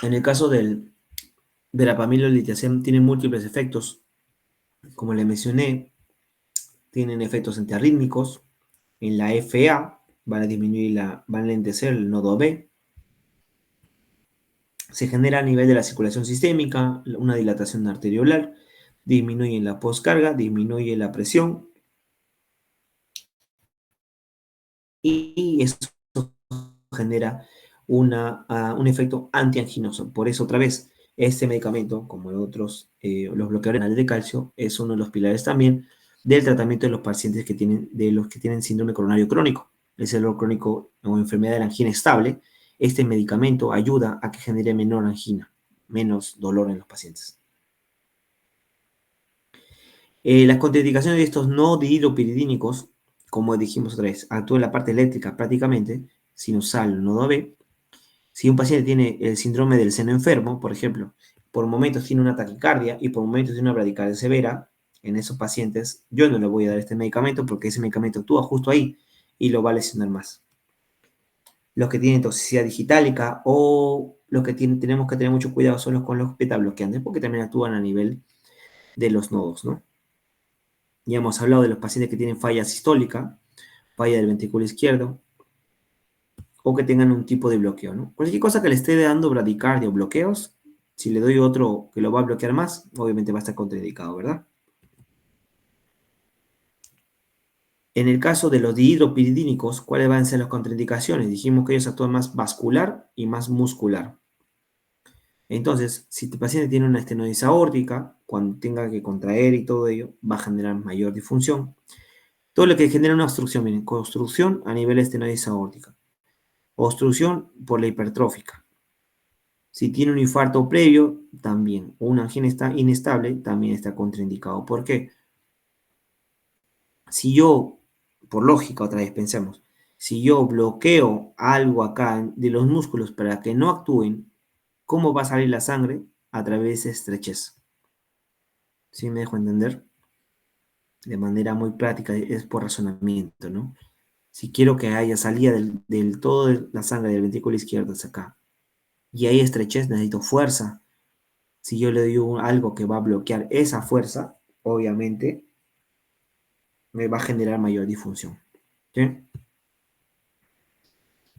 Speaker 1: En el caso del verapamilo, el diltiazem tiene múltiples efectos. Como le mencioné, tienen efectos antiarrítmicos. En la FA van a lentecer el nodo B. Se genera a nivel de la circulación sistémica, una dilatación arteriolar, disminuye la poscarga, disminuye la presión y eso genera un efecto antianginoso. Por eso, otra vez, este medicamento, como otros, los bloqueadores de calcio, es uno de los pilares también del tratamiento de los pacientes de los que tienen síndrome coronario crónico. Es el dolor crónico o enfermedad de la angina estable. Este medicamento ayuda a que genere menor angina, menos dolor en los pacientes. Las contraindicaciones de estos no dihidropiridínicos, como dijimos otra vez, actúa en la parte eléctrica prácticamente, sinusal, nodo B. Si un paciente tiene el síndrome del seno enfermo, por ejemplo, por momentos tiene una taquicardia y por momentos tiene una bradicardia severa, en esos pacientes yo no le voy a dar este medicamento porque ese medicamento actúa justo ahí y lo va a lesionar más. Los que tienen toxicidad digitálica o los que tenemos que tener mucho cuidado son los con los beta bloqueantes porque también actúan a nivel de los nodos, ¿no? Ya hemos hablado de los pacientes que tienen falla sistólica, falla del ventrículo izquierdo, o que tengan un tipo de bloqueo, ¿no? Cualquier cosa que le esté dando bradicardia o bloqueos, si le doy otro que lo va a bloquear más, obviamente va a estar contraindicado, ¿verdad? En el caso de los dihidropiridínicos, ¿cuáles van a ser las contraindicaciones? Dijimos que ellos actúan más vascular y más muscular. Entonces, si tu paciente tiene una estenosis aórtica, cuando tenga que contraer y todo ello, va a generar mayor disfunción. Todo lo que genera una obstrucción, miren, construcción a nivel de estenosis aórtica. Obstrucción por la hipertrófica. Si tiene un infarto previo, también. O una angina está inestable, también está contraindicado. ¿Por qué? Si yo, por lógica, otra vez pensemos, si yo bloqueo algo acá de los músculos para que no actúen, ¿cómo va a salir la sangre? A través de estrechez. ¿Sí me dejo entender? De manera muy práctica, es por razonamiento, ¿no? Si quiero que haya salida del todo de la sangre del ventrículo izquierdo hacia acá, y hay estrechez, necesito fuerza. Si yo le doy algo que va a bloquear esa fuerza, obviamente me va a generar mayor disfunción. ¿Sí?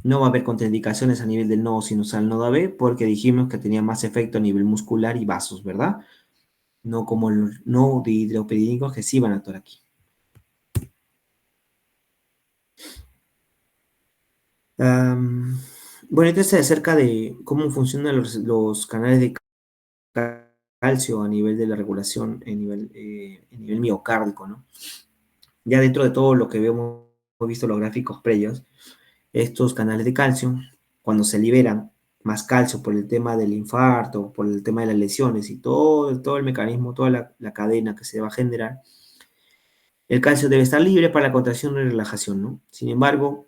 Speaker 1: No va a haber contraindicaciones a nivel del nodo sinusal nodo AB porque dijimos que tenía más efecto a nivel muscular y vasos, ¿verdad? No como los no dihidropiridínicos que sí van a actuar aquí. Bueno, entonces acerca de cómo funcionan los canales de calcio a nivel de la regulación en nivel miocárdico, ¿no? Ya dentro de todo lo que hemos visto los gráficos previos, estos canales de calcio, cuando se liberan más calcio por el tema del infarto, por el tema de las lesiones y todo el mecanismo, toda la cadena que se va a generar, el calcio debe estar libre para la contracción y relajación, ¿no? Sin embargo,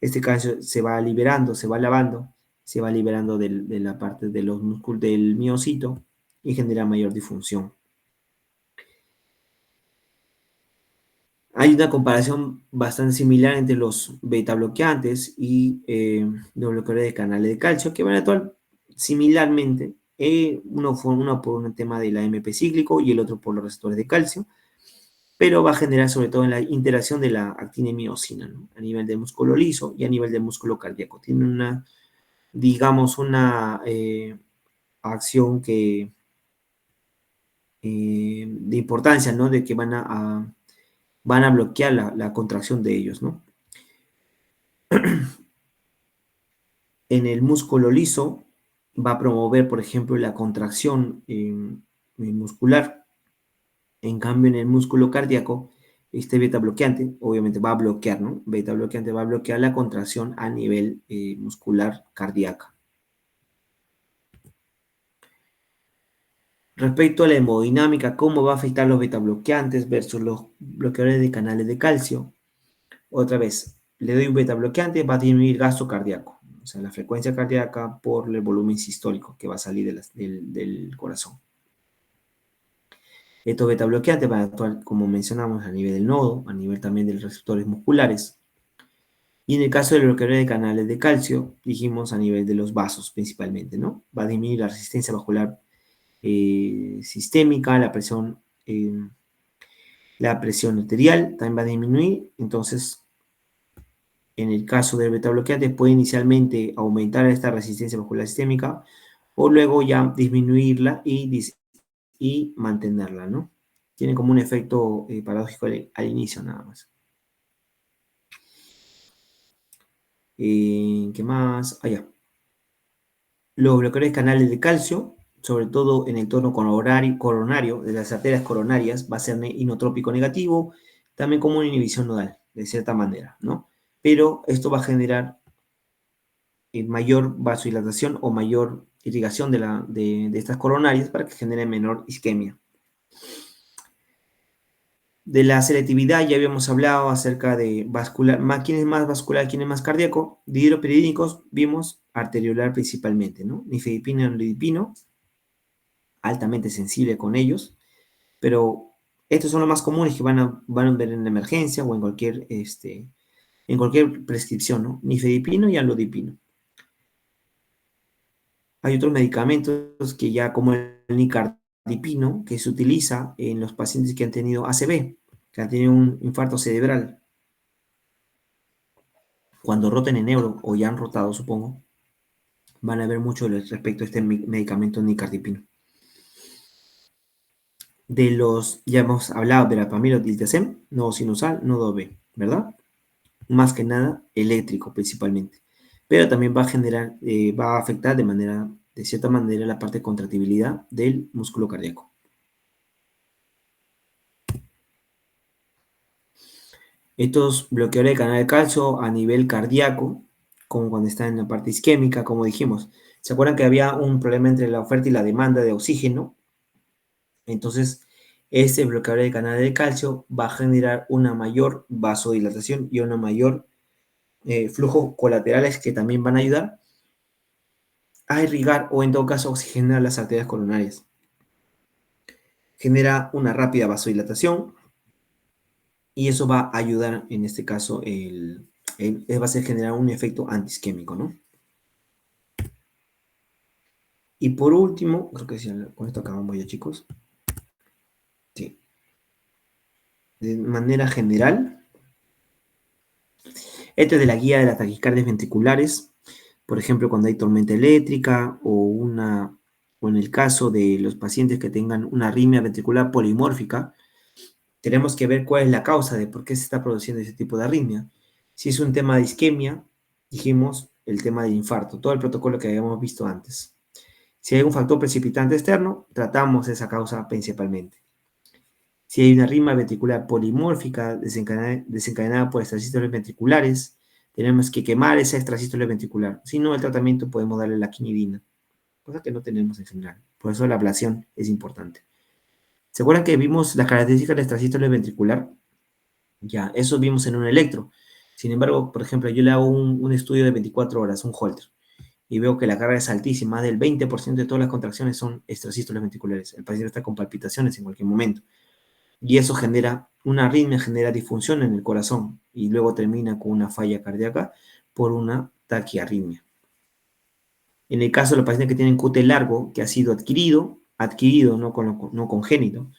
Speaker 1: este calcio se va liberando, se va lavando, se va liberando de la parte de los músculos del miocito y genera mayor disfunción. Hay una comparación bastante similar entre los beta bloqueantes y los bloqueadores de canales de calcio que van a actuar similarmente, uno por un tema de la MP cíclico y el otro por los receptores de calcio, pero va a generar sobre todo en la interacción de la actina y miocina, ¿no? A nivel del músculo liso y a nivel del músculo cardíaco. Tiene una, digamos, una acción de importancia, ¿no? De que van a bloquear la contracción de ellos, ¿no? En el músculo liso va a promover, por ejemplo, la contracción muscular. En cambio, en el músculo cardíaco, este beta bloqueante, obviamente va a bloquear, ¿no? Beta bloqueante va a bloquear la contracción a nivel muscular cardíaca. Respecto a la hemodinámica, ¿cómo va a afectar los beta bloqueantes versus los bloqueadores de canales de calcio? Otra vez, le doy un beta bloqueante, va a disminuir gasto cardíaco, o sea, la frecuencia cardíaca por el volumen sistólico que va a salir del corazón. Estos beta bloqueantes van a actuar, como mencionamos, a nivel del nodo, a nivel también de los receptores musculares. Y en el caso del bloqueador de canales de calcio, dijimos a nivel de los vasos principalmente, ¿no? Va a disminuir la resistencia vascular sistémica, la presión arterial también va a disminuir. Entonces, en el caso del beta bloqueante, puede inicialmente aumentar esta resistencia vascular sistémica o luego ya disminuirla y mantenerla, ¿no? Tiene como un efecto paradójico al inicio nada más. ¿Qué más? Allá. Los bloqueadores canales de calcio, sobre todo en el tono coronario de las arterias coronarias, va a ser inotrópico negativo, también como una inhibición nodal, de cierta manera, ¿no? Pero esto va a generar mayor vasodilatación o mayor irrigación de estas coronarias para que genere menor isquemia. De la selectividad ya habíamos hablado acerca de vascular, quién es más vascular, quién es más cardíaco. De hidropiridínicos vimos arteriolar principalmente, ¿no? Nifedipino y nifedipino, altamente sensible con ellos, pero estos son los más comunes que van a ver en la emergencia o en cualquier prescripción, ¿no? Nifedipino y amlodipino. Hay otros medicamentos que ya como el nicardipino, que se utiliza en los pacientes que han tenido ACV, que han tenido un infarto cerebral. Cuando roten en neuro, o ya han rotado, supongo, van a ver mucho respecto a este medicamento nicardipino. Ya hemos hablado de la pamilodiltazem, nodo sinusal, nodo B, ¿verdad? Más que nada eléctrico principalmente. Pero también va a afectar de cierta manera, la parte de contractibilidad del músculo cardíaco. Estos bloqueadores de canal de calcio a nivel cardíaco, como cuando está en la parte isquémica, como dijimos. ¿Se acuerdan que había un problema entre la oferta y la demanda de oxígeno? Entonces, este bloqueador de canal de calcio va a generar una mayor vasodilatación y una mayor flujo colaterales que también van a ayudar a irrigar o en todo caso oxigenar las arterias coronarias. Genera una rápida vasodilatación y eso va a ayudar en este caso va a ser generar un efecto antiisquémico, ¿no? Y por último, creo que sí, con esto acabamos ya, chicos. Sí. De manera general, Esto es de la guía de las taquicardias ventriculares, por ejemplo, cuando hay tormenta eléctrica o en el caso de los pacientes que tengan una arritmia ventricular polimórfica, tenemos que ver cuál es la causa de por qué se está produciendo ese tipo de arritmia. Si es un tema de isquemia, dijimos el tema del infarto, todo el protocolo que habíamos visto antes. Si hay un factor precipitante externo, tratamos esa causa principalmente. Si hay una arritmia ventricular polimórfica desencadenada por extrasístoles ventriculares, tenemos que quemar esa extrasístole ventricular. Si no, el tratamiento podemos darle la quinidina, cosa que no tenemos en general. Por eso la ablación es importante. ¿Se acuerdan que vimos las características del extrasístole ventricular? Ya, eso vimos en un electro. Sin embargo, por ejemplo, yo le hago un estudio de 24 horas, un Holter, y veo que la carga es altísima, más del 20% de todas las contracciones son extrasístoles ventriculares. El paciente está con palpitaciones en cualquier momento. Y eso genera una arritmia, genera disfunción en el corazón y luego termina con una falla cardíaca por una taquiarritmia. En el caso de los pacientes que tienen QT largo, que ha sido adquirido, no congénito,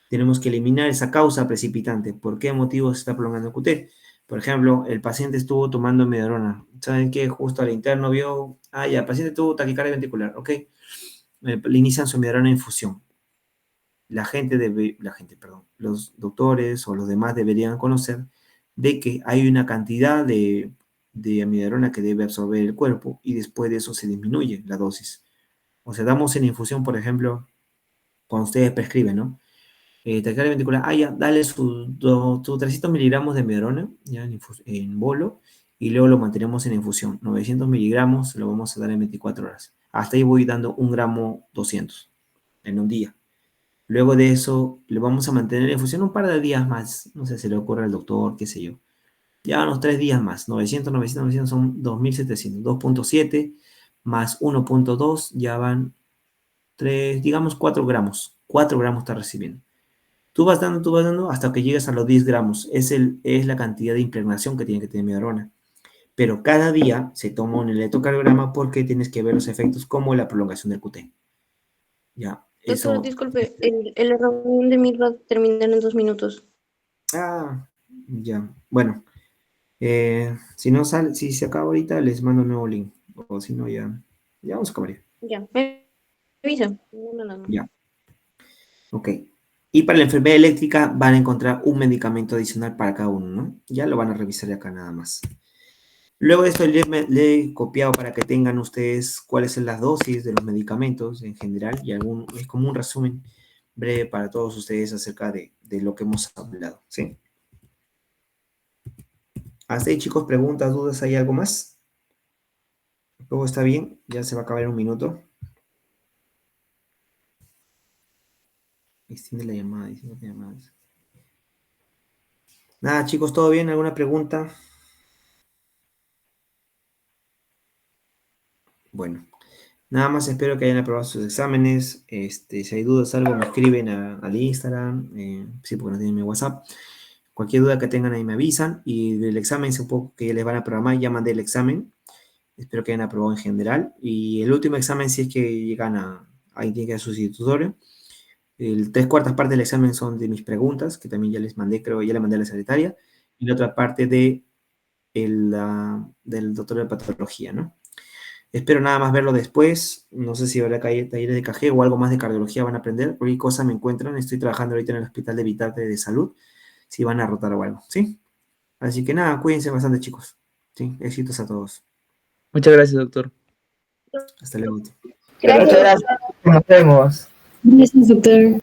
Speaker 1: tenemos que eliminar esa causa precipitante. ¿Por qué motivo se está prolongando el QT? Por ejemplo, el paciente estuvo tomando amiodarona. ¿Saben qué? Justo al interno vio, ya, el paciente tuvo taquicardia ventricular, ok. Le inician su amiodarona infusión. Los doctores o los demás deberían conocer de que hay una cantidad de amiodarona que debe absorber el cuerpo y después de eso se disminuye la dosis. O sea, damos en infusión, por ejemplo, cuando ustedes prescriben, ¿no? Taquicardia ventricular, ya, dale sus 300 miligramos de amiodarona ya en bolo y luego lo mantenemos en infusión. 900 miligramos lo vamos a dar en 24 horas. Hasta ahí voy dando 1 gramo 200 en un día. Luego de eso, le vamos a mantener en función un par de días más. No sé, se le ocurre al doctor, qué sé yo. Ya unos 3 días más. 900 son 2700. 2.7 más 1.2 ya van 3, digamos 4 gramos. 4 gramos está recibiendo. Tú vas dando hasta que llegas a los 10 gramos. Es la cantidad de impregnación que tiene que tener amiodarona. Pero cada día se toma un electrocardiograma porque tienes que ver los efectos como la prolongación del QT. Ya.
Speaker 2: Doctor,
Speaker 1: Eso.
Speaker 2: disculpe, la reunión de mí va a terminar en 2 minutos.
Speaker 1: Ya. Bueno, si no sale, si se acaba ahorita, les mando un nuevo link. O si no, ya vamos a acabar ya.
Speaker 2: Ya, me avisa. No.
Speaker 1: Ya. Ok. Y para la enfermedad eléctrica van a encontrar un medicamento adicional para cada uno, ¿no? Ya lo van a revisar acá nada más. Luego de esto le he copiado para que tengan ustedes cuáles son las dosis de los medicamentos en general y es como un resumen breve para todos ustedes acerca de lo que hemos hablado, ¿sí? Hasta ahí, chicos, preguntas, dudas, ¿hay algo más? ¿Todo está bien? Ya se va a acabar en un minuto. Extiende la llamada, llamadas. Nada, chicos, ¿todo bien? ¿Alguna pregunta? Bueno, nada más espero que hayan aprobado sus exámenes. Si hay dudas, algo, me escriben al Instagram, sí, porque no tienen mi WhatsApp. Cualquier duda que tengan ahí me avisan. Y del examen, supongo que les van a programar, ya mandé el examen. Espero que hayan aprobado en general. Y el último examen, si es que llegan ahí tienen que ir a su sustitutorio. 3/4 partes del examen son de mis preguntas, que también ya les mandé, creo, ya le mandé a la secretaria. Y la otra parte del doctor de patología, ¿no? Espero nada más verlo después. No sé si habrá talleres de cajero o algo más de cardiología van a aprender. Cualquier cosa me encuentran. Estoy trabajando ahorita en el Hospital de Vitarte de Salud. Si van a rotar o algo, ¿sí? Así que nada, cuídense bastante, chicos. Sí, éxitos a todos.
Speaker 4: Muchas gracias, doctor.
Speaker 1: Hasta luego.
Speaker 5: Muchas gracias. Nos vemos.
Speaker 2: Gracias, doctor.